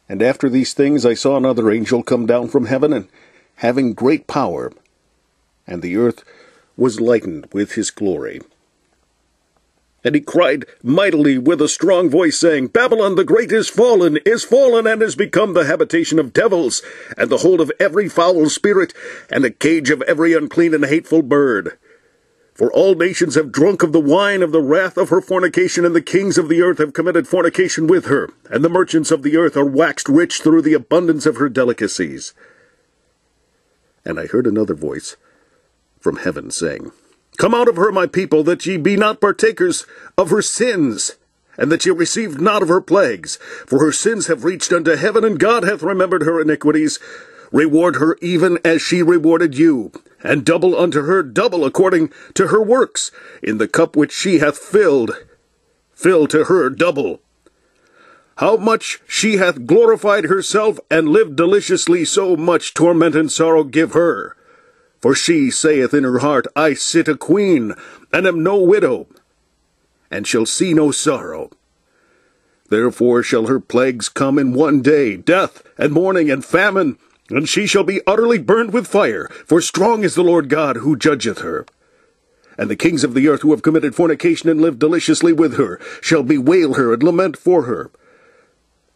And after these things I saw another angel come down from heaven, and having great power, and the earth was lightened with his glory. And he cried mightily with a strong voice, saying, Babylon the great is fallen, and is become the habitation of devils, and the hold of every foul spirit, and the cage of every unclean and hateful bird. For all nations have drunk of the wine of the wrath of her fornication, and the kings of the earth have committed fornication with her, and the merchants of the earth are waxed rich through the abundance of her delicacies. And I heard another voice from heaven, saying, Come out of her, my people, that ye be not partakers of her sins, and that ye receive not of her plagues. For her sins have reached unto heaven, and God hath remembered her iniquities. Reward her even as she rewarded you, and double unto her double according to her works. In the cup which she hath filled, fill to her double. How much she hath glorified herself, and lived deliciously, so much torment and sorrow give her. For she saith in her heart, I sit a queen, and am no widow, and shall see no sorrow. Therefore shall her plagues come in one day, death, and mourning, and famine, and she shall be utterly burned with fire, for strong is the Lord God who judgeth her. And the kings of the earth who have committed fornication and lived deliciously with her shall bewail her and lament for her,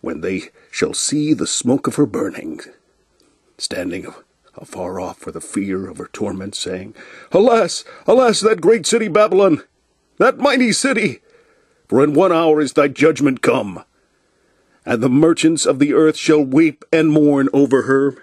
when they shall see the smoke of her burning, standing afar off for the fear of her torment, saying, Alas, alas, that great city Babylon, that mighty city! For in 1 hour is thy judgment come. And the merchants of the earth shall weep and mourn over her.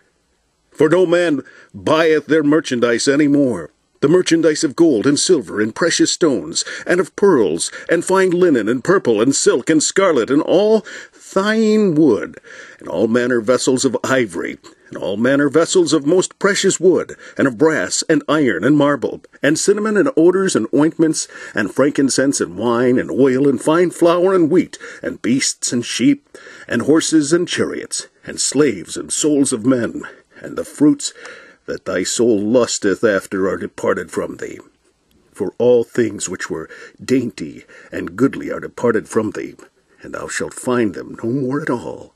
For no man buyeth their merchandise any more, the merchandise of gold and silver and precious stones, and of pearls, and fine linen, and purple, and silk, and scarlet, and all fine wood, and all manner vessels of ivory, and all manner vessels of most precious wood, and of brass, and iron, and marble, and cinnamon, and odors, and ointments, and frankincense, and wine, and oil, and fine flour, and wheat, and beasts, and sheep, and horses, and chariots, and slaves, and souls of men, and the fruits that thy soul lusteth after are departed from thee. For all things which were dainty and goodly are departed from thee, and thou shalt find them no more at all.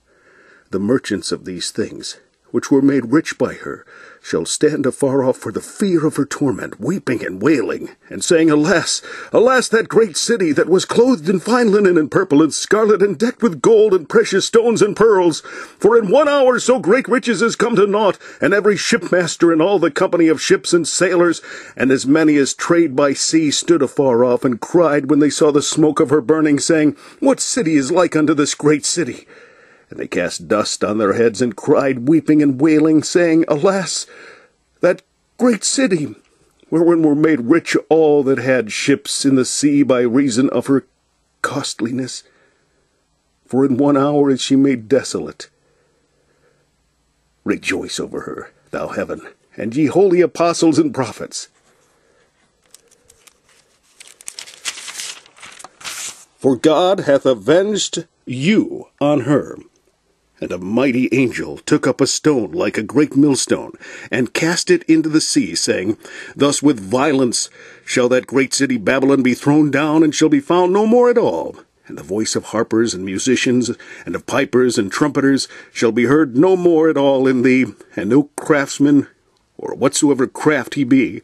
The merchants of these things, which were made rich by her, shall stand afar off for the fear of her torment, weeping and wailing, and saying, Alas, alas, that great city that was clothed in fine linen and purple and scarlet, and decked with gold and precious stones and pearls! For in 1 hour so great riches is come to naught, and every shipmaster and all the company of ships and sailors, and as many as trade by sea, stood afar off, and cried when they saw the smoke of her burning, saying, What city is like unto this great city? And they cast dust on their heads, and cried, weeping and wailing, saying, Alas, that great city, wherein were made rich all that had ships in the sea by reason of her costliness. For in 1 hour is she made desolate. Rejoice over her, thou heaven, and ye holy apostles and prophets. For God hath avenged you on her. And a mighty angel took up a stone like a great millstone, and cast it into the sea, saying, Thus with violence shall that great city Babylon be thrown down, and shall be found no more at all. And the voice of harpers and musicians, and of pipers and trumpeters, shall be heard no more at all in thee, and no craftsman, or whatsoever craft he be,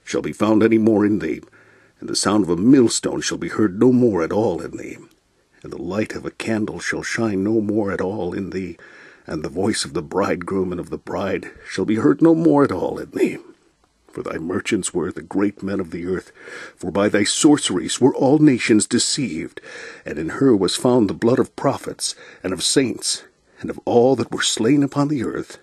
shall be found any more in thee. And the sound of a millstone shall be heard no more at all in thee. And the light of a candle shall shine no more at all in thee, and the voice of the bridegroom and of the bride shall be heard no more at all in thee. For thy merchants were the great men of the earth, for by thy sorceries were all nations deceived, and in her was found the blood of prophets, and of saints, and of all that were slain upon the earth,